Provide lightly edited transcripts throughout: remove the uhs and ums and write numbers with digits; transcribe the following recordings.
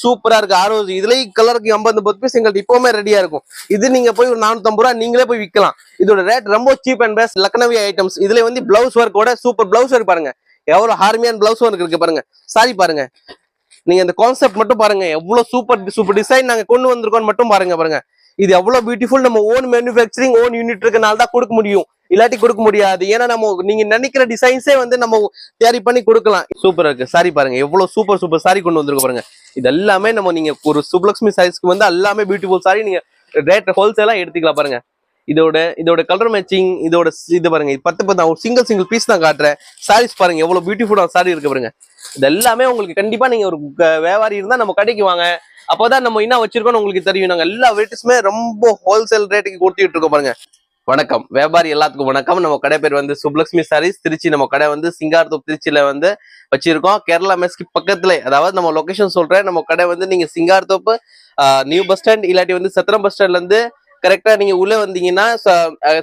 சூப்பரா இருக்கு ஆரோஸ். இதுலயும் கலருக்கு 50 பீஸ் எங்களுக்கு இப்பவுமே ரெடியா இருக்கும். இது நீங்க போய் ஒரு 450 ரூபா நீங்களே போய் விற்கலாம். இதோட ரேட் ரொம்ப cheap and best Lucknowi items. இதுல வந்து பிளவுஸ் ஒர்க்கோட சூப்பர் பிளவுஸ் ஒர்க் பாருங்க, எவ்வளவு ஹார்மியான பிளவுஸ் ஒர்க் இருக்கு பாருங்க. சாரி பாருங்க, நீங்க இந்த கான்செப்ட் மட்டும் பாருங்க, எவ்வளவு சூப்பர் டிசைன் நாங்க கொண்டு வந்திருக்கோம் மட்டும் பாருங்க. இது எவ்வளவு பியூட்டிஃபுல். நம்ம ஓன் மேனுஃபேக்சரிங் ஓன் யூனிட் இருக்கனால தான் கொடுக்க முடியும், இல்லாட்டி கொடுக்க முடியாது. ஏன்னா நம்ம நீங்க நினைக்கிற டிசைன்ஸே வந்து நம்ம தயாரி பண்ணி கொடுக்கலாம். சூப்பர் இருக்கு சாரி பாருங்க, எவ்வளவு சூப்பர் சாரி கொண்டு வந்திருக்க பாருங்க. இது எல்லாமே நம்ம நீங்க ஒரு சுப்லக்ஷ்மி சாரீஸ்க்கு வந்து எல்லாமே பியூட்டிஃபுல் சாரி. நீங்க ரேட் ஹோல்சேலா எடுத்துக்கலாம் பாருங்க. இதோட கலர் மேட்சிங், இது பாருங்க, 10 ஒரு சிங்கிள் பீஸ் தான் காட்டுறேன். சாரீஸ் பாருங்க எவ்வளவு பியூட்டிஃபுல்லான சாரி இருக்கு பாருங்க. இது எல்லாமே உங்களுக்கு கண்டிப்பா நீங்க ஒரு வியாபாரி இருந்தா நம்ம கடைக்கு வாங்க, அப்போதான் நம்ம என்ன வச்சிருக்கோம் உங்களுக்கு தெரியும். நாங்க எல்லா வெரைட்டிஸுமே ரொம்ப ஹோல்சேல் ரேட்டுக்கு கொடுத்துட்டு இருக்கோம் பாருங்க. வணக்கம் வியாபாரி எல்லாத்துக்கும் வணக்கம். நம்ம கடை பேர் வந்து சுப்லக்ஷ்மி சாரீஸ் திருச்சி. நம்ம கடை வந்து சிங்காரத்தோப்பு திருச்சியில வந்து வச்சிருக்கோம். கேரளா மெஸ்க்கு பக்கத்துல, அதாவது நம்ம லொகேஷன் சொல்றேன். நம்ம கடை வந்து நீங்க சிங்காரத்தோப்பு நியூ பஸ் ஸ்டாண்ட் இல்லாட்டி வந்து சத்திரம் பஸ் ஸ்டாண்ட்ல இருந்து கரெக்டா நீங்க உள்ள வந்தீங்கன்னா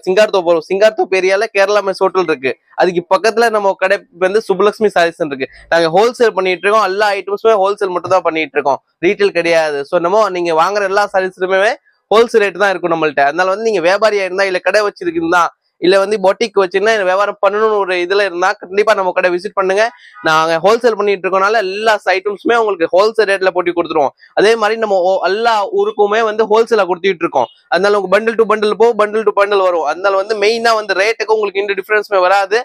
சிங்காரத்தோப்பு ஏரியால கேரளா மெஸ் ஹோட்டல் இருக்கு. அதுக்கு பக்கத்துல நம்ம கடை வந்து சுப்லக்ஷ்மி சாரீஸ் இருக்கு. நாங்க ஹோல்சேல் பண்ணிட்டு இருக்கோம். எல்லா ஐட்டம்ஸுமே ஹோல்சேல் மட்டும் தான் பண்ணிட்டு இருக்கோம், ரீட்டைல் கிடையாது. ஸோ நம்ம நீங்க வாங்குற எல்லா சாரீஸுமே ஹோல்சேல் ரேட் தான் இருக்கும் நம்மள்ட்ட. அதனால வந்து நீங்க வியாபாரியா இருந்தா இல்ல கடை வச்சிருக்கீங்களா இல்ல வந்து பொட்டிக் வச்சிருந்தா வியாபாரம் பண்ணணும்னு ஒரு இதுல இருந்தா கண்டிப்பா நம்ம கடை விசிட் பண்ணுங்க. நாங்க ஹோல்சேல் பண்ணிட்டு இருக்கோம்னால எல்லா ஐட்டம்ஸுமே உங்களுக்கு ஹோல்சேல் ரேட்ல போட்டு கொடுத்துருவோம். அதே மாதிரி நம்ம எல்லா ஊருக்குமே வந்து ஹோல்சேலா கொடுத்துட்டு இருக்கோம். அதனால உங்க bundle to bundle bundle to bundle வரும். அதனால வந்து மெயினா வந்து ரேட்டுக்கு உங்களுக்கு இந்த டிஃபரன்ஸ்மே வராது.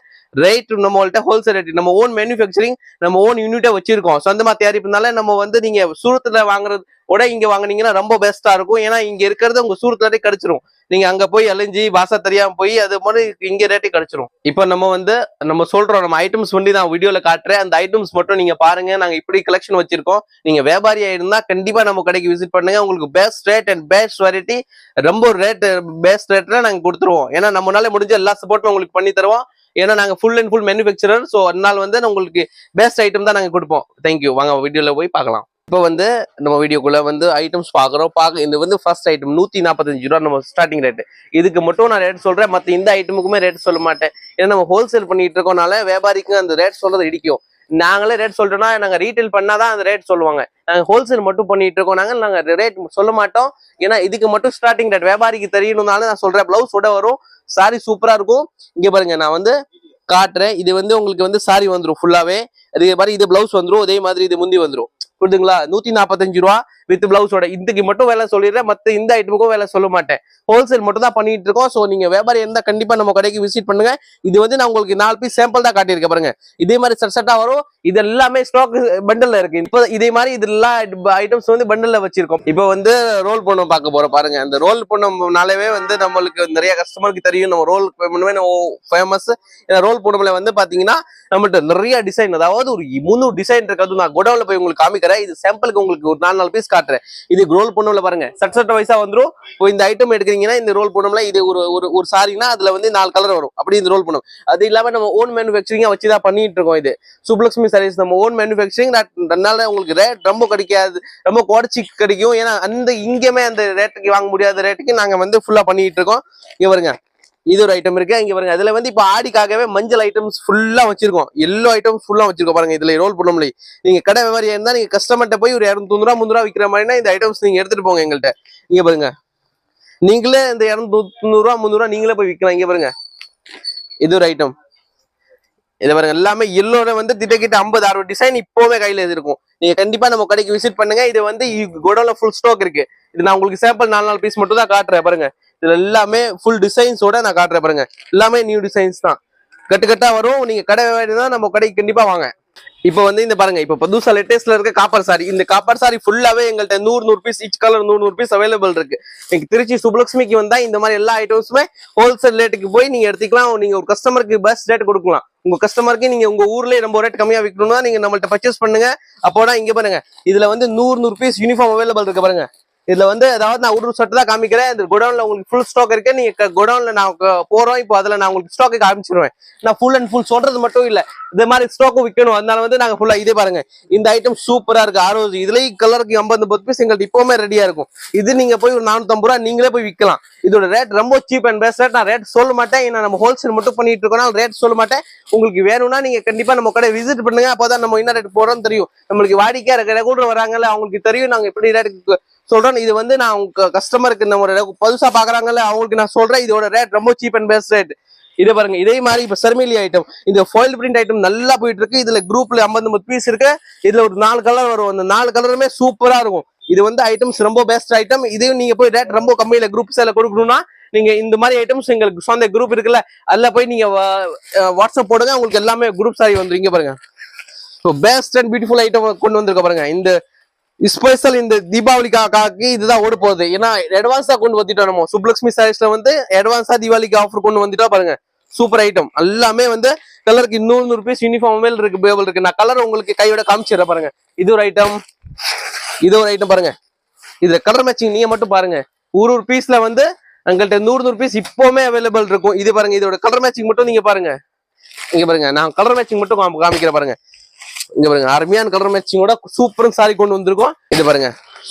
ரேட் நம்மள்ட்ட ஹோல்சேல் ரேட், நம்ம ஓன் மேனுஃபேக்சரிங் நம்ம ஓன் யூனிட்டா வச்சிருக்கோம். சொந்தமா தயாரிப்புனால நம்ம வந்து நீங்க சூரத்துல வாங்குறது இங்க வாங்குனீங்கன்னா ரொம்ப பெஸ்டா இருக்கும். ஏன்னா இங்க இருக்கிறது உங்க சூரத்துல கிடைச்சிரும். நீங்க அங்க போய் அலைஞ்சி பாசா தெரியாம போய் அது மாதிரி இங்க ரேட்டே கிடைச்சிரும். இப்ப நம்ம சொல்றோம், நம்ம ஐட்டம்ஸ் வந்து நான் வீடியோல காட்டுறேன். அந்த ஐட்டம்ஸ் மட்டும் நீங்க பாருங்க. நாங்க இப்படி கலெக்ஷன் வச்சிருக்கோம். நீங்க வியாபாரியா இருந்தா கண்டிப்பா நம்ம கடைக்கு விசிட் பண்ணுங்க. உங்களுக்கு best rate and best variety, ரொம்ப பெஸ்ட் ரேட்ல நாங்க கொடுத்துருவோம். ஏன்னா நம்மளால முடிஞ்ச எல்லா சப்போர்ட்டும் உங்களுக்கு பண்ணி தருவோம். ஏன்னா நாங்க full and full manufacturer. So அதனால வந்து உங்களுக்கு பெஸ்ட் ஐட்டம் தான் நாங்க கொடுப்போம். தேங்க்யூ. வாங்க வீடியோல போய் பார்க்கலாம். இப்போ வந்து நம்ம வீடியோக்குள்ள வந்து ஐட்டம்ஸ் பாக்குறோம். இது வந்து ஃபர்ஸ்ட் ஐட்டம் 145 ரூபா நம்ம ஸ்டார்டிங் ரேட். இதுக்கு மட்டும் நான் ரேட் சொல்றேன், மற்ற இந்த ஐட்டமுக்குமே ரேட் சொல்ல மாட்டேன். ஏன்னா நம்ம ஹோல்சேல் பண்ணிட்டு இருக்கோம்னால வியாபாரிக்கு அந்த ரேட் சொல்றது இடிக்கும். நாங்களே ரேட் சொல்றோம்னா நாங்க ரீட்டைல் பண்ணாதான் அந்த ரேட் சொல்லுவாங்க. நாங்க ஹோல்சேல் மட்டும் பண்ணிட்டு இருக்கோம். நாங்க ரேட் சொல்ல மாட்டோம். ஏன்னா இதுக்கு மட்டும் ஸ்டார்டிங் ரேட் வியாபாரிக்கு தெரியணும்னால நான் சொல்றேன். பிளவுஸோட வரும், சாரி சூப்பரா இருக்கும். இங்க பாருங்க, நான் வந்து காட்டுறேன். இது வந்து உங்களுக்கு வந்து சாரி வந்துடும் ஃபுல்லாவே. அதே மாதிரி இது பிளவுஸ் வந்துடும், அதே மாதிரி இது முந்தி வந்துடும். புரியுதுங்களா? 145 ரூபா வித் பிளவுஸோட. இதுக்கு மட்டும் வேலை சொல்லிடுறேன், மத்த இந்த ஐட்டமுக்கும் வேலை சொல்ல மாட்டேன். ஹோல்சேல் மட்டும் தான் பண்ணிட்டு இருக்கோம். ஸோ நீங்க வியாபாரி இருந்தா கண்டிப்பா நம்ம கடைக்கு விசிட் பண்ணுங்க. இது வந்து நான் உங்களுக்கு 4 பீஸ் சாம்பிள் தான் காட்டியிருக்கேன் பாருங்க. இதே மாதிரி செட்டா வரும். இது எல்லாமே ஸ்டாக் பண்டல்ல இருக்கு. இப்போ இதே மாதிரி இது எல்லா ஐட்டம்ஸ் வந்து பண்டல்ல வச்சிருக்கோம். இப்போ வந்து ரோல் பண்ண பார்க்க போறோம் பாருங்க. அந்த ரோல் பண்ணனாலே வந்து நம்மளுக்கு நிறைய கஸ்டமருக்கு தெரியும். நம்ம ரோல் பண்ணுவே ஃபேமஸ். ரோல் பண்ணல வந்து பாத்தீங்கன்னா நம்மள்ட்ட நிறைய டிசைன், அதாவது ஒரு 300 டிசைன் இருக்கு. நான் கோடவுன்ல போய் உங்களுக்கு காமிக்கிறேன். இது சாம்பிளுக்கு உங்களுக்கு ஒரு 4 பீஸ் காட்டுறேன். இது ரோல் பண்ணல பாருங்க, சட்ட வைஸா வந்துடும். இப்போ இந்த ஐட்டம் எடுக்கிறீங்கன்னா இந்த ரோல் பண்ணல இது ஒரு சாரினா அதுல வந்து 4 கலர் வரும். அப்படி இந்த ரோல் பண்ணும். அது இல்லாம நம்ம ஓன் மேனுஃபேக்சரிங்கா வச்சுதான் பண்ணிட்டு இருக்கோம். இது சுப்லக்ஷ்மி சாரீஸ் நம்ம ஓன் மேனுஃபேக்சரிங். அதனால உங்களுக்கு ரேட் ரொம்ப கிடைக்காது, ரொம்ப குறைச்சி கிடைக்கும். ஏன்னா இங்கேயுமே அந்த ரேட்டுக்கு வாங்க முடியாத ரேட்டுக்கு நாங்க வந்து ஃபுல்லா பண்ணிட்டு இருக்கோம். இங்க பாருங்க, இது ஒரு ஐட்டம் இருக்கு. இங்க பாருங்க, அதுல வந்து இப்ப ஆடிக்காகவே மஞ்சள் ஐட்டம்ஸ் ஃபுல்லா வச்சிருக்கோம். எல்லோ ஐட்டம்ஸ் ஃபுல்லா வச்சிருக்கோம் பாருங்க. இதுல ரோல் பண்ண முடியும். நீங்க கடை வியாபாரியா இருந்தா நீங்க கஸ்டமர்கிட்ட போய் ஒரு 200 ரூபா 300 ரூபா விற்கிற மாதிரினா இந்த ஐட்டம்ஸ் நீங்க எடுத்துட்டு போங்க எங்கள்கிட்ட. இங்க பாருங்க, நீங்களே இந்த 200 ரூபா 300 ரூபா நீங்களே போய் விற்கலாம். இங்க பாருங்க, இது ஒரு ஐட்டம். இதை பாருங்க, எல்லாமே எல்லோட வந்து திட்டக்கிட்ட 50-60 டிசைன் இப்போவே கையில இருக்கும். நீங்க கண்டிப்பா நம்ம கடைக்கு விசிட் பண்ணுங்க. இது வந்து கோடவுன்ல ஃபுல் ஸ்டாக் இருக்கு. இது நான் உங்களுக்கு சாம்பிள் 4 பீஸ் மட்டும் தான் காட்டுறேன் பாருங்க. இதுல எல்லாமே ஃபுல் டிசைன்ஸோட நான் காட்டுறேன் பாருங்க. எல்லாமே நியூ டிசைன்ஸ் தான், கட்டு வரும். நீங்க கடை வேணும்னா நம்ம கடைக்கு கண்டிப்பா வாங்க. இப்போ வந்து இந்த பாருங்க, இப்போ புதுசா லேட்டஸ்ட்ல இருக்க காப்பர் சாரி. இந்த காப்பர் சாரி ஃபுல்லாவே எங்கள்கிட்ட 100 piece each colour 100 piece available இருக்கு. நீங்க திருச்சி சுப்லக்ஷ்மிக்கு வந்தா இந்த மாதிரி எல்லா ஐட்டம்ஸுமே ஹோல்சேல் ரேட்டுக்கு போய் நீங்க எடுத்துக்கலாம். நீங்க ஒரு கஸ்டமருக்கு பெஸ்ட் ரேட் கொடுக்கலாம். உங்க கஸ்டமருக்கு நீங்க உங்க ஊர்லயே ரொம்ப ரேட் கம்மியா விற்கணும்னா நீங்க நம்மள்ட்ட பர்ச்சேஸ் பண்ணுங்க. அப்போதான் இங்க பாருங்க, இதுல வந்து 100 பீஸ் யூனிஃபார்ம் அவைலபிள் இருக்கு பாருங்க. இதுல வந்து அதாவது நான் ஒரு சட்டு தான் காமிக்கிறேன். இந்த கோடவுன்ல உங்களுக்கு ஃபுல் ஸ்டாக் இருக்கு. நீங்க கோடவுன்ல நான் போறோம். இப்போ அதுல நான் உங்களுக்கு ஸ்டாக்கு காமிச்சிருவேன். நான் ஃபுல் அண்ட் ஃபுல் சொல்றது மட்டும் இல்ல, இந்த மாதிரி ஸ்டாக்கும் விற்கணும். அதனால வந்து நாங்க ஃபுல்லா இதே பாருங்க. இந்த ஐட்டம் சூப்பரா இருக்கு. ஆரோஸ் இதுலயும் கலருக்கு 50 பீஸ் எங்களுக்கு இப்பவுமே ரெடியா இருக்கும். இது நீங்க போய் ஒரு 450 ரூபா நீங்களே போய் விற்கலாம். இதோட ரேட் ரொம்ப சீப் அண்ட் பெஸ்ட் ரேட். நான் ரேட் சொல்ல மாட்டேன், ஏன்னா நம்ம ஹோல்சேல் மட்டும் பண்ணிட்டு இருக்கோம், ரேட் சொல்ல மாட்டேன். உங்களுக்கு வேணும்னா நீங்க கண்டிப்பா நம்ம கடை விசிட் பண்ணுங்க, அப்பதான் நம்ம என்ன ரேட் போறோம்னு தெரியும். நம்மளுக்கு வாடிக்கையா ரெகுலர் வராங்கல்ல, அவங்களுக்கு தெரியும் நாங்க எப்படி ரேட்டுக்கு சொல்றோம். இது வந்து நான் உங்க கஸ்டமருக்கு நம்ம புதுசா பாக்குறாங்கல்ல, அவங்களுக்கு நான் சொல்றேன் இதோட ரேட் ரொம்ப சீப் அண்ட் பெஸ்ட் ரேட். இதை பாருங்க, இதே மாதிரி இப்ப சர்மிலி ஐட்டம், இந்த ஃபாயில் பிரிண்ட் ஐட்டம் நல்லா போயிட்டு இருக்கு. இதுல குரூப்ல 50 பீஸ் இருக்கு. இதுல ஒரு 4 கலர் வரும், அந்த 4 கலருமே சூப்பரா இருக்கும். இது வந்து ஐட்டம்ஸ் ரொம்ப பெஸ்ட் ஐட்டம். இதையும் நீங்க போய் ரேட் ரொம்ப கம்மியில குரூப் சேல கொடுக்கணும்னா நீங்க இந்த மாதிரி ஐட்டம்ஸ் எங்களுக்கு சொந்த குரூப் இருக்குல்ல, அதுல போய் நீங்க வாட்ஸ்அப் போடுங்க, உங்களுக்கு எல்லாமே குரூப் சாரி வந்துரும். இங்க பாருங்க, பெஸ்ட் அண்ட் பியூட்டிஃபுல் ஐட்டம் கொண்டு வந்திருக்க பாருங்க. இந்த ஸ்பெஷல் இந்த தீபாவளிக்காக இதுதான் ஓட போகுது. ஏன்னா அட்வான்ஸா கொண்டு வந்துட்டோம் நம்ம சுப்லக்ஷ்மி சாரீஸ்ல வந்து அட்வான்ஸா தீபாவளிக்கு ஆஃபர் கொண்டு வந்துட்டா பாருங்க. சூப்பர் ஐட்டம் எல்லாமே வந்து கலருக்கு 200 பீஸ் யூனிஃபார்ம் மேல் இருக்கு, பேபிள் இருக்கு. நான் கலர் உங்களுக்கு கையோட காமிச்சிடுறேன் பாருங்க. இது ஒரு ஐட்டம், இது ஒரு ஐட்டம் பாருங்க. இதுல கலர் மேட்சிங் நீங்க மட்டும் பாருங்க. ஒரு பீஸ்ல வந்து எங்கள்கிட்ட 100 பீஸ் இப்பவுமே அவைலபிள் இருக்கும். இது பாருங்க, இதோட கலர் மேட்சிங் மட்டும் நீங்க பாருங்க. இங்க பாருங்க, நான் கலர் மேட்சிங் மட்டும் காமிக்கிறேன் பாருங்க. இங்க பாருங்க, அருமையான கலர் மேட்சிங்கோட சூப்பர் சாரி கொண்டு வந்திருக்கோம். இது பாருங்க,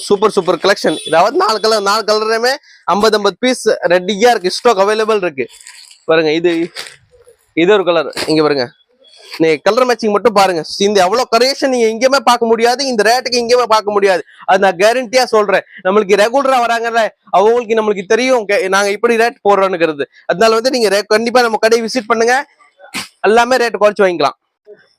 சூப்பர் கலெக்ஷன். இதாவது 4 கலருமே 50 பீஸ் ரெடியா இருக்கு, ஸ்டாக் அவைலபிள் இருக்கு பாருங்க. இது ஒரு கலர். இங்க பாருங்க, நீங்க கலர் மேட்சிங் மட்டும் பாருங்க. இந்த எவ்வளவு கரியேஷன் நீங்க எங்கேயுமே பார்க்க முடியாது, இந்த ரேட்டுக்கு எங்கேயுமே பார்க்க முடியாது. அது நான் கேரண்டியா சொல்றேன். நம்மளுக்கு ரெகுலரா வராங்கல்ல, அவங்களுக்கு நம்மளுக்கு தெரியும் நாங்க இப்படி ரேட் போடுறோம்னுங்கிறது. அதனால வந்து நீங்க கண்டிப்பா நம்ம கடையை விசிட் பண்ணுங்க, எல்லாமே ரேட் குறைச்சு வாங்கிக்கலாம்.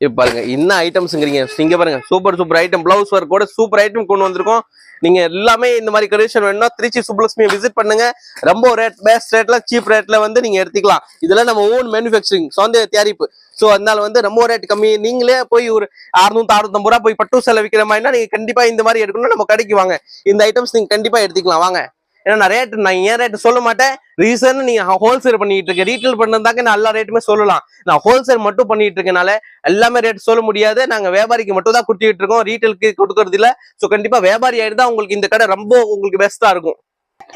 இப்ப பாருங்க, என்ன ஐட்டம்ஸ்ங்கிறீங்க, இங்க பாருங்க, சூப்பர் ஐட்டம், பிளவுஸ் ஒர்க் கூட சூப்பர் ஐட்டம் கொண்டு வந்திருக்கோம். நீங்க எல்லாமே இந்த மாதிரி கலெக்ஷன் வேணும்னா திருச்சி சுப்லக்ஷ்மி விசிட் பண்ணுங்க. ரொம்ப பெஸ்ட் ரேட்ல, சீப் ரேட்ல வந்து நீங்க எடுத்துக்கலாம். இதெல்லாம் நம்ம ஓன் மேனுஃபேக்சரிங், சொந்த தயாரிப்பு. சோ அதனால வந்து ரொம்ப ரேட் கம்மி. நீங்களே போய் ஒரு 650 ரூபா போய் பட்டு சேலை விற்கிற மாதிரினா நீங்க கண்டிப்பா இந்த மாதிரி எடுக்கணும், நம்ம கடைக்கு வாங்க. இந்த ஐட்டம்ஸ் நீங்க கண்டிப்பா எடுத்துக்கலாம் வாங்க. ஏன்னா நான் ஏன் ரேட் சொல்ல மாட்டேன், ரீசன் நீங்க ஹோல்சேல் பண்ணிட்டு இருக்கேன். ரீட்டைல் பண்ணதாக்க நான் எல்லா ரேட்டுமே சொல்லலாம். நான் ஹோல்சேல் மட்டும் பண்ணிட்டு இருக்கனால எல்லாமே ரேட் சொல்ல முடியாது. நாங்க வியாபாரிக்கு மட்டும் தான் கொடுத்துட்டு இருக்கோம், ரீட்டைலுக்கு கொடுக்கறது இல்ல. சோ கண்டிப்பா வியாபாரி ஆயிடுதான் உங்களுக்கு இந்த கடை ரொம்ப உங்களுக்கு பெஸ்டா இருக்கும்.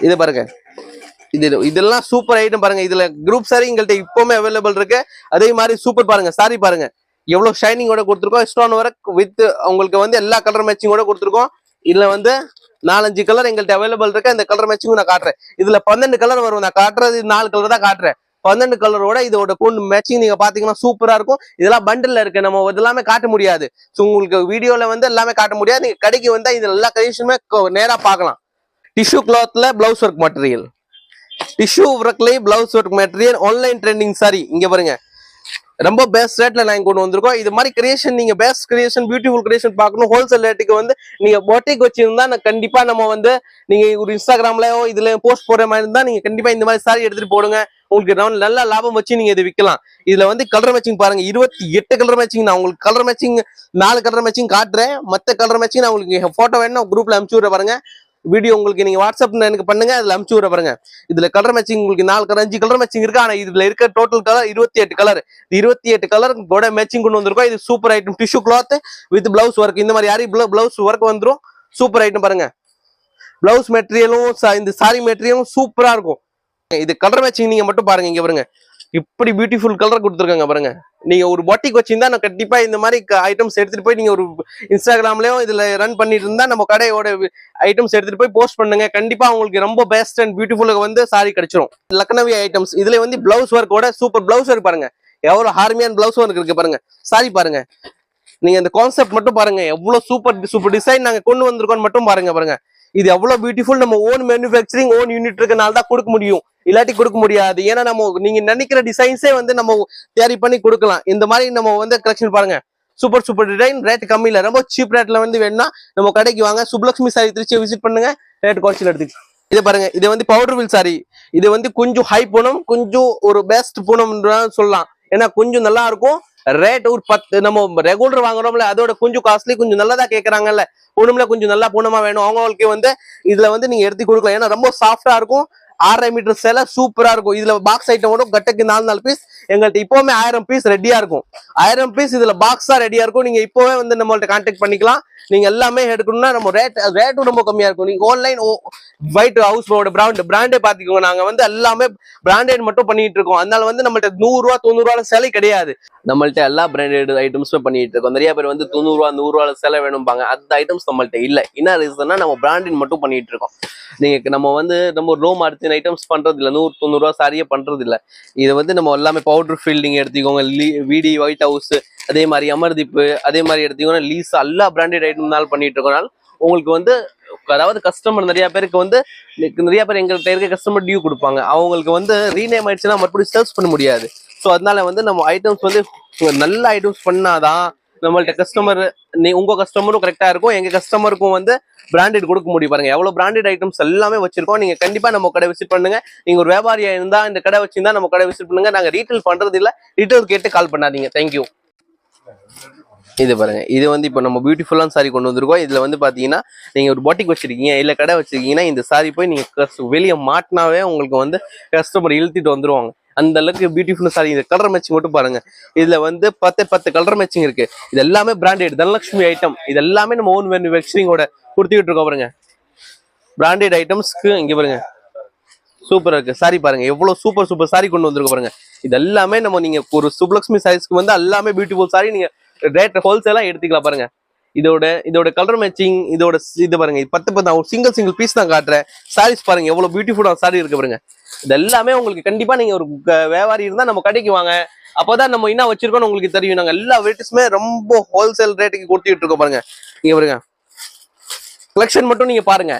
இது பாருங்க, இதெல்லாம் சூப்பர் ஐட்டம் பாருங்க. இதுல குரூப் சாரி எங்கள்கிட்ட இப்பவுமே அவைலபிள் இருக்கு. அதே மாதிரி சூப்பர் பாருங்க, சாரி பாருங்க எவ்வளவு ஷைனிங்கோட கொடுத்துருக்கோம். ஸ்டோன் ஒர்க் வித் உங்களுக்கு வந்து எல்லா கலர் மேட்சிங்கோட கொடுத்துருக்கோம். இதுல வந்து 4-5 கலர் எங்கள்கிட்ட அவைலபிள் இருக்கு. இந்த கலர் மேட்சிங் நான் காட்டுறேன். இதுல 12 கலர் வரும். நான் காட்டுறது 4 கலர் தான் காட்டுறேன். 12 கலரோட இதோட மேட்சிங் நீங்க பாத்தீங்கன்னா சூப்பரா இருக்கும். இதெல்லாம் பண்டில் இருக்கு, நம்ம எல்லாமே காட்ட முடியாது. சோ உங்களுக்கு வீடியோல வந்து எல்லாமே காட்ட முடியாது. நீங்க கடைக்கு வந்தா இது எல்லா கலெக்ஷனுமே நேரா பார்க்கலாம். டிஷ்யூ கிளாத்ல பிளவுஸ் ஒர்க் மெட்டீரியல், டிஷ்யூ ஒர்க்லயே blouse work material, online trending sari. இங்க பாருங்க, ரொம்ப பெஸ்ட் ரேட்ல நாங்க கொண்டு வந்திருக்கோம். இது மாதிரி கிரியேஷன், நீங்க பெஸ்ட் கிரியேஷன், பியூட்டிஃபுல் கிரியேஷன் பார்க்கணும் ஹோல்சேல் ரேட்டுக்கு வந்து நீங்க பொட்டிக் வச்சிருந்தா கண்டிப்பா நம்ம வந்து நீங்க ஒரு இன்ஸ்டாகிராம்லயோ இதுல போஸ்ட் போடுற மாதிரி இருந்தா நீங்க கண்டிப்பா இந்த மாதிரி சாரி எடுத்துட்டு போடுங்க. உங்களுக்கு நல்ல லாபம் வச்சு நீங்க இதை விற்கலாம். இதுல வந்து கலர் மேட்சிங் பாருங்க, 28 கலர் மேட்சிங். நான் உங்களுக்கு கலர் மேட்சிங் 4 கலர் மேட்சிங் காட்டுறேன். மத்த கலர் மேட்சிங் நான் உங்களுக்கு போட்டோ வேணும் குரூப்ல அனுப்பிச்சு விடுற பாருங்க. வீடியோ உங்களுக்கு நீங்க வாட்ஸ்அப்ல எனக்கு பண்ணுங்க, அதுல அனுப்பிச்சு விடுற பாருங்க. இதுல கலர் மேட்சிங் உங்களுக்கு 5 கலர் மேட்சிங் இருக்கு. ஆனா இதுல இருக்க டோட்டல் கலர் 28 கலர். 28 கலர் கூட மேட்சிங் கொண்டு வந்திருக்கோம். இது super item, tissue cloth with blouse work. இந்த மாதிரி பிளவுஸ் ஒர்க் வந்துரும். சூப்பர் ஐட்டம் பாருங்க. பிளவுஸ் மெட்டீரியலும் இந்த சாரி மெட்டீரியலும் சூப்பரா இருக்கும். இது கலர் மேட்சிங் நீங்க மட்டும் பாருங்க. இங்க பாருங்க, இப்படி பியூட்டிஃபுல் கலர் கொடுத்துருக்காங்க பாருங்க. நீங்க ஒரு பொட்டிக் வச்சிருந்தா நான் கண்டிப்பா இந்த மாதிரி ஐட்டம்ஸ் எடுத்துட்டு போய் நீங்க ஒரு இன்ஸ்டாகிராம்லயோ இதுல ரன் பண்ணிட்டு இருந்தா நம்ம கடையோட ஐட்டம்ஸ் எடுத்துட்டு போய் போஸ்ட் பண்ணுங்க. கண்டிப்பா உங்களுக்கு ரொம்ப பெஸ்ட் அண்ட் பியூட்டிஃபுல்லா வந்து சாரி கிடைச்சிரும். லக்னவி ஐட்டம்ஸ், இதுல வந்து பிளவுஸ் ஒர்க்கோட சூப்பர் பிளவுஸ் ஒர்க் பாருங்க. எவ்வளவு ஹார்மியான பிளவுஸ் ஒர்க் இருக்கு பாருங்க. சாரி பாருங்க, நீங்க இந்த கான்செப்ட் மட்டும் பாருங்க, எவ்வளவு சூப்பர் டிசைன் நாங்க கொண்டு வந்திருக்கோம் மட்டும் பாருங்க. இது எவ்வளவு பியூட்டிஃபுல். நம்ம ஓன் மேனுஃபேக்சரிங், ஓன் யூனிட் இருக்கனால தான் கொடுக்க முடியும், இல்லாட்டி கொடுக்க முடியாது. ஏன்னா நம்ம நீங்க நினைக்கிற டிசைன்ஸே வந்து நம்ம தயாரி பண்ணி கொடுக்கலாம். இந்த மாதிரி நம்ம வந்து கலெக்ஷன் பாருங்க, சூப்பர் டிசைன், ரேட் கம்மியில ரொம்ப சீப் ரேட்ல வந்து வேணும்னா நம்ம கடைக்கு வாங்க. சுப்லக்ஷ்மி சாரி திருச்சி விசிட் பண்ணுங்க, ரேட் குறைச்சு எடுத்துக்கலாம். இது பாருங்க, இது வந்து பவுடர் வில் சாரி. இது வந்து கொஞ்சம் ஹை பூனம், கொஞ்சம் ஒரு பெஸ்ட் பூனம் சொல்லலாம். ஏன்னா கொஞ்சம் நல்லா இருக்கும். ரேட் ஒரு 10 நம்ம ரெகுலர் வாங்குறோம்ல, அதோட கொஞ்சம் காஸ்ட்லி, கொஞ்சம் நல்லதா கேட்கறாங்கல்ல, பூனம்ல கொஞ்சம் நல்லா பூனமா வேணும் அவங்களுக்கு வந்து இதுல வந்து நீங்க எடுத்து கொடுக்கலாம். ஏன்னா ரொம்ப சாஃப்டா இருக்கும். 6.5 மீட்டர் சேலை சூப்பரா இருக்கும். இதுல பாக்ஸ் ஐட்டம் வரும், கட்டுக்கு 4 பீஸ். எங்கள்கிட்ட இப்பவுமே 1000 பீஸ் ரெடியா இருக்கும். 1000 பீஸ் இதுல பாக்ஸா ரெடியா இருக்கும். நீங்க இப்பவே வந்து நம்மள்ட்ட கான்டாக்ட் பண்ணிக்கலாம். நீங்க எல்லாமே எடுக்கணும்னா நம்ம ரேட்டும் ரொம்ப கம்மியா இருக்கும். நீங்க ஆன்லைன் ஒயிட் ஹவுஸ் பிராண்டே பாத்துக்கோங்க. நாங்க வந்து எல்லாமே பிராண்டட் மட்டும் பண்ணிட்டு இருக்கோம். அதனால வந்து நம்மள்ட்ட 100 ரூபா 90 ரூபாய் சேலை கிடையாது. நம்மள்ட்ட எல்லா பிராண்டட் ஐட்டம்ஸும் பண்ணிட்டு இருக்கோம். நிறைய பேர் வந்து 90 ரூபா 100 ரூபாய் சேலை வேணும்பாங்க. அந்த ஐட்டம்ஸ் நம்மள்ட்ட இல்ல. என்ன ரீசன்னா நம்ம பிராண்டட் மட்டும் பண்ணிட்டு இருக்கோம். நீங்க நம்ம வந்து நம்ம ரோ மார்த்து இத்தனை ஐட்டம்ஸ் பண்றது இல்ல, 100-90 ரூபா சாரியே பண்றது இல்ல. இது வந்து நம்ம எல்லாமே பவுடர் ஃபீல்டிங் எடுத்துக்கோங்க, விடி ஒயிட் ஹவுஸ், அதே மாதிரி அமர்தீப், அதே மாதிரி எடுத்துக்கோங்க லீசா, எல்லா பிராண்டட் ஐட்டம்னால பண்ணிட்டு இருக்கோம். உங்களுக்கு வந்து அதாவது கஸ்டமர் நிறைய பேருக்கு வந்து நிறைய பேர் எங்கள்கிட்ட இருக்க கஸ்டமர் டியூ கொடுப்பாங்க, அவங்களுக்கு வந்து ரீநேம் ஆயிடுச்சுன்னா மறுபடியும் சர்ச் பண்ண முடியாது. ஸோ அதனால வந்து நம்ம ஐட்டம்ஸ் வந்து நல்ல ஐட்டம்ஸ் பண்ணாதான் நம்மள்ட்ட கஸ்டமர், உங்க கஸ்டமரும் கரெக்டா இருக்கும், எங்க கஸ்டமருக்கும் வந்து பிராண்டட் கொடுக்க முடியும். பாருங்க எவ்வளவு பிராண்டட் ஐட்டம்ஸ் எல்லாமே வச்சிருக்கோம். நீங்க கண்டிப்பா நம்ம கடை விசிட் பண்ணுங்க. நீங்க ஒரு வியாபாரியா இருந்தா இந்த கடை வச்சிருந்தா நம்ம கடை விசிட் பண்ணுங்க. நாங்க ரீட்டைல் பண்றது இல்ல, ரீட்டைல் கேட்டு கால் பண்ணாதீங்க. தேங்க்யூ. இது பாருங்க, இது வந்து இப்போ நம்ம பியூட்டிஃபுல்லான சாரி கொண்டு வந்திருக்கோம். இதுல வந்து பாத்தீங்கன்னா நீங்க ஒரு பாட்டிக் வச்சிருக்கீங்க இல்ல கடை வச்சிருக்கீங்கன்னா இந்த சாரி போய் நீங்க வெளியே மாட்டினாவே உங்களுக்கு வந்து கஸ்டமர் இழுத்திட்டு வந்துருவாங்க. அந்த அளவுக்கு பியூட்டிஃபுல் சாரி. இந்த கலர் மேட்சிங் மட்டும் பாருங்க, இதுல வந்து 10 கலர் மேட்சிங் இருக்கு. இது எல்லாமே பிராண்டட் தனலட்சுமி ஐட்டம். இது எல்லாமே நம்ம ஓன் மேனுஃபேக்சரிங்கோட கொடுத்துக்கிட்டு இருக்கோம். பாருங்க பிராண்டட் ஐட்டம்ஸ்க்கு இங்க பாருங்க சூப்பரா இருக்கு சாரி. பாருங்க எவ்வளவு சூப்பர் சாரி கொண்டு வந்திருக்க பாருங்க. இது எல்லாமே நம்ம நீங்க ஒரு சுப்லக்ஷ்மி சாரீஸ்க்கு வந்து எல்லாமே பியூட்டிஃபுல் சாரி. நீங்க ரேட் ஹோல்சேலா எடுத்துக்கலாம். பாருங்க இதோட கலர் மேட்சிங், இது பாருங்க 10 சிங்கிள் பீஸ் தான் காட்டுறேன். சாரீஸ் பாருங்க எவ்வளவு பியூட்டிஃபுல்லான சாரி இருக்கு பாருங்க. இது எல்லாமே உங்களுக்கு கண்டிப்பா நீங்க ஒரு வியாபாரி இருந்தா நம்ம கடைக்கு வாங்க, அப்பதான் நம்ம என்ன வச்சிருக்கோம்னு உங்களுக்கு தெரியும். நாங்க எல்லா வெரைட்டிஸுமே ரொம்ப ஹோல்சேல் ரேட்டுக்கு கொடுத்துட்டு இருக்கோம். பாருங்க நீங்க பாருங்க கலெக்ஷன் மட்டும் நீங்க பாருங்க.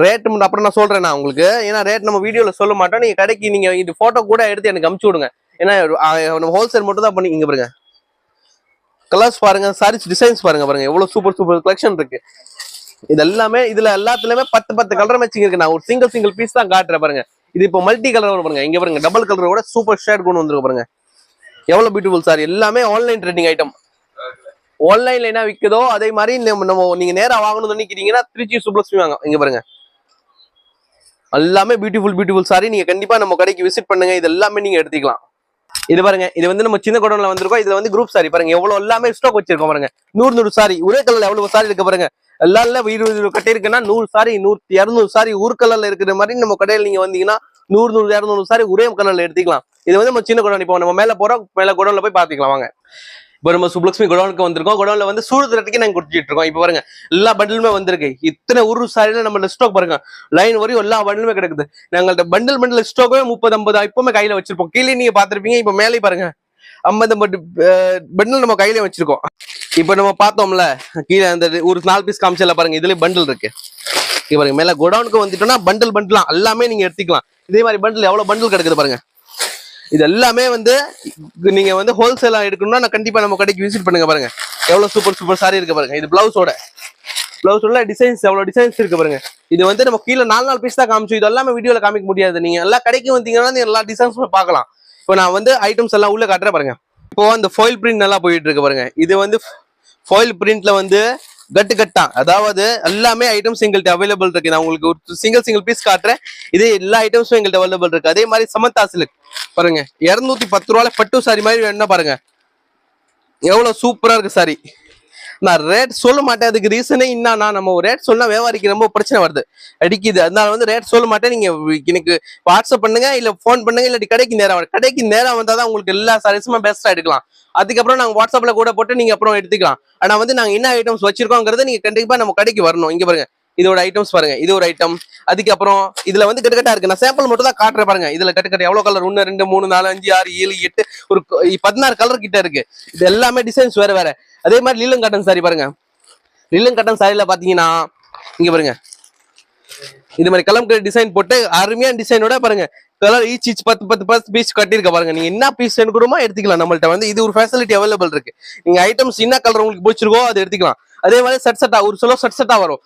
ரேட் அப்புறம் நான் சொல்றேன் நான் உங்களுக்கு, ஏன்னா ரேட் நம்ம வீடியோல சொல்ல மாட்டோம். நீங்க கடைக்கு நீங்க இது போட்டோ கூட எடுத்து எனக்கு அமுச்சு விடுங்க, ஏன்னா நம்ம ஹோல்சேல் மட்டும் தான் பண்ணி. இங்க பாருங்க கலர்ஸ் பாருங்க, சாரீஸ் டிசைன்ஸ் பாருங்க எவ்வளவு சூப்பர் கலெக்ஷன் இருக்கு. இது எல்லாமே இதுல எல்லாத்துலயுமே 10 கலர் மேட்சிங் இருக்கு. நான் ஒரு சிங்கிள் பீஸ் தான் காட்டுறேன். பாருங்க இது இப்போ மல்டி கலர் வரும் பாருங்க. இங்க பாருங்க டபுள் கலரோட சூப்பர் ஷேட் கொண்டு வந்துருக்கு பாருங்க. எவ்வளவு பியூட்டிஃபுல் சாரி. எல்லாமே ஆன்லைன் ட்ரெண்டிங் ஐட்டம். ஆன்லைன்ல என்ன விற்குதோ அதே மாதிரி நம்ம நீங்க நேரா வாங்கணும்னு நினைக்கிறீங்கன்னா திருச்சி சுப்லக்ஷ்மி வாங்க. இங்க பாருங்க எல்லாமே பியூட்டிஃபுல் சாரி. நீங்க கண்டிப்பா நம்ம கடைக்கு விசிட் பண்ணுங்க. இது எல்லாமே நீங்க எடுத்துக்கலாம். இது பாருங்க, இது வந்து நம்ம சின்ன குடோன்ல வந்திருக்கோம். இதுல வந்து குரூப் சாரி பாருங்க எவ்வளவு எல்லாமே ஸ்டாக் வச்சிருக்கோம். பாருங்க 100 சாரி ஒரே கலர்ல எவ்வளவு சாரி இருக்கு பாருங்க. எல்லாரும் 20 கட்டி இருக்குன்னா 100 சாரி 200 சாரி ஒரு கலர்ல இருக்கிற மாதிரி நம்ம கடையில் நீங்க வந்தீங்கன்னா 100 சாரி ஒரே கலர்ல எடுத்துக்கலாம். இது வந்து நம்ம சின்ன குடோன். இப்போ நம்ம மேல குடோன்ல போய் பாத்துக்கலாம் வாங்க. இப்போ நம்ம சுப்லக்ஷ்மி குடோனுக்கு வந்திருக்கோம். குடோன்ல வந்து சூடுறதுக்கு நாங்க குடிச்சிட்டு இருக்கோம். இப்போ பாருங்க எல்லா பண்டிலுமே வந்திருக்கு. இத்தனை ஒரு சாரியில நம்ம ஸ்டாக் பாருங்க லைன் வரையும் எல்லா பண்டிலுமே கிடக்குது. நாங்கள்ட்ட பண்டில் ஸ்டாக்கே 30-50 இப்பவுமே கையில வச்சிருப்போம். கீழே நீங்க பாத்திருப்பீங்க. இப்போ மேலே பாருங்க 50 பண்டில் நம்ம கையில வச்சிருக்கோம். இப்போ நம்ம பார்த்தோம்ல கீழே அந்த ஒரு 4 பீஸ் காமிச்சல பாருங்க, இதுல பண்டில் இருக்கு. இங்க பாருங்க மேல குடோனுக்கு வந்துட்டோம்னா பண்டில் எல்லாமே நீங்க எடுத்துக்கலாம். இதே மாதிரி பண்டில் எவ்வளவு பண்டில் கிடக்குது பாருங்க. இது எல்லாமே வந்து நீங்க வந்து ஹோல்சேலா எடுக்கணும்னா நான் கண்டிப்பா நம்ம கடைக்கு விசிட் பண்ணுங்க. பாருங்க எவ்வளவு சூப்பர் சாரி இருக்கு பாருங்க. இது பிளவுஸோட டிசைன்ஸ் எவ்வளவு டிசைன்ஸ் இருக்கு பாருங்க. இது வந்து நம்ம கீழே 4 பீஸ் தான் காமிச்சோம். இது எல்லாமே வீடியோல காமிக்க முடியாது. நீங்க எல்லா கடைக்கு வந்தீங்கன்னா எல்லா டிசைன்ஸும் பார்க்கலாம். இப்போ நான் வந்து ஐட்டம்ஸ் எல்லாம் உள்ள காட்டுறேன் பாருங்க. இப்போ அந்த ஃபாயில் பிரிண்ட் நல்லா போயிட்டு இருக்கு பாருங்க. இது வந்து ஃபாயில் பிரிண்ட்ல வந்து கட்டா, அதாவது எல்லாமே ஐட்டம்ஸ் எங்கள்கிட்ட அவைலபிள் இருக்கு. நான் உங்களுக்கு ஒரு சிங்கிள் பீஸ் காட்டுறேன். இதே எல்லா ஐட்டம்ஸும் எங்கள்கிட்ட அவைலபிள் இருக்கு. அதே மாதிரி சமந்தா சில்க் பாருங்க 210 ரூபாய் பட்டு சாரி மாதிரி என்ன பாருங்க எவ்வளவு சூப்பரா இருக்கு சாரி. நான் ரேட் சொல்ல மாட்டேன். அதுக்கு ரீசனே என்னன்னா நம்ம ரேட் சொன்னா வியாபாரிக்கு ரொம்ப பிரச்சனை வருது, அடிக்குது. அதனால வந்து ரேட் சொல்ல மாட்டேன். நீங்க எனக்கு வாட்ஸ்அப் பண்ணுங்க, இல்ல போன் பண்ணுங்க, இல்லாட்டி கடைக்கு நேரம் வந்தாதான் உங்களுக்கு எல்லா சாரீஸுமே பெஸ்டா எடுக்கலாம். அதுக்கப்புறம் நாங்க வாட்ஸ்அப்ல கூட போட்டு நீங்க அப்புறம் எடுத்துக்கலாம். ஆனா வந்து நாங்க என்ன ஐட்டம்ஸ் வச்சிருக்கோங்கிறத நீங்க கண்டிப்பா நம்ம கடைக்கு வரணும். இங்க பாருங்க இதோட ஐட்டம்ஸ் பாருங்க. இது ஒரு ஐட்டம். அதுக்கப்புறம் இதுல வந்து கட்டுக்கட்டா இருக்கு. நான் சாம்பிள் மட்டும் தான் காட்டுறேன் பாருங்க. இதுல கட்டுக்கட்டு எவ்வளவு கலர் 1 2 3 4 5 6 7 8 ஒரு 16 கலர் கிட்ட இருக்கு. இது எல்லாமே டிசைன்ஸ் வேற. அதே மாதிரி லீலன் காட்டன் சாரி பாருங்க. லீலன் காட்டன் சாரியில பாத்தீங்கன்னா இங்க பாருங்க இது மாதிரி கலம்கரி டிசைன் போட்டு அருமையான டிசைனோட பாருங்க கலர் ஈச் 10 பீஸ் கட்டிருக்க பாருங்க. நீங்க என்ன பீஸ் எடுக்கணுமோ எடுத்துக்கலாம். நம்மள்ட்ட வந்து இது ஒரு ஃபெசிலிட்டி அவைலபிள் இருக்கு. நீங்க ஐட்டம்ஸ் என்ன கலர் உங்களுக்கு பிடிச்சிருக்கோ அதை எடுத்துக்கலாம். அதே மாதிரி செட்டா ஒரு சில செட்டா வரும்.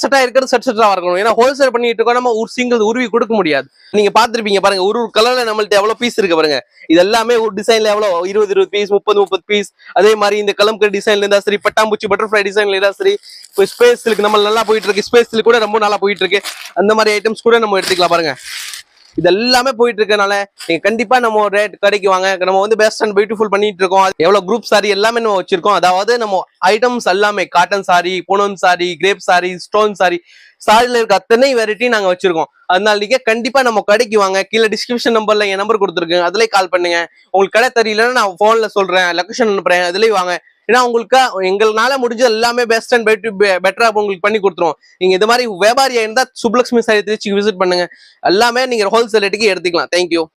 செட்டா இருக்கிறது செட்டா இருக்கணும். ஏன்னா ஹோல்சேல் பண்ணிட்டு இருக்கோம். நம்ம ஒரு சிங்கிள் உருவி கொடுக்க முடியாது. நீங்க பாத்துருப்பீங்க பாருங்க ஒரு கலர்ல நம்மள்ட்ட எவ்வளவு பீஸ் இருக்கு பாருங்க. இது எல்லாமே ஒரு டிசைன்ல எவ்வளவு 20 பீஸ் 30 பீஸ். அதே மாதிரி இந்த கலம்கரி டிசைன்ல இருந்தா சரி, பட்டாம்பூச்சி பட்டர்ஃபிளை டிசைன்ல இருந்தா சரி, இப்போ ஸ்பேஸ்க்கு நம்ம நல்லா போயிட்டு இருக்கு. ஸ்பேஸ்ல கூட ரொம்ப நல்லா போயிட்டு இருக்கு. அந்த மாதிரி ஐட்டம்ஸ் கூட நம்ம எடுத்துக்கலாம் பாருங்க. இது எல்லாமே போயிட்டு இருக்கனால நீங்க கண்டிப்பா நம்ம ரேட் கடைக்கு வாங்க. நம்ம வந்து பெஸ்ட் அண்ட் பியூட்டிஃபுல் பண்ணிட்டு இருக்கோம். எவ்வளவு குரூப் சாரி எல்லாமே நம்ம வச்சிருக்கோம். அதாவது நம்ம ஐட்டம்ஸ் எல்லாமே cotton sari, Poonam sari, crepe sari, stone sari, சாரில இருக்க அத்தனை வெரைட்டி நாங்க வச்சிருக்கோம். அதனால நீங்க கண்டிப்பா நம்ம கடைக்கு வாங்க. கீழே டிஸ்கிரிப்ஷன் நம்பர்ல என் நம்பர் கொடுத்துருக்கேன், அதுலயே கால் பண்ணுங்க. உங்களுக்கு கடை தெரியலன்னா நான் போன்ல சொல்றேன், லொகேஷன் அனுப்புறேன், அதுலயே வாங்க. ஏன்னா உங்களுக்கு எங்களால முடிஞ்ச எல்லாமே பெஸ்ட் அண்ட் பெட்டரா உங்களுக்கு பண்ணி கொடுத்துருவோம். நீங்க இது மாதிரி வியாபாரியா இருந்தா சுப்லக்ஷ்மி சாரி திருச்சிக்கு விசிட் பண்ணுங்க. எல்லாமே நீங்க ஹோல்சேல் ரேட்டுக்கு எடுத்துக்கலாம். தேங்க்யூ.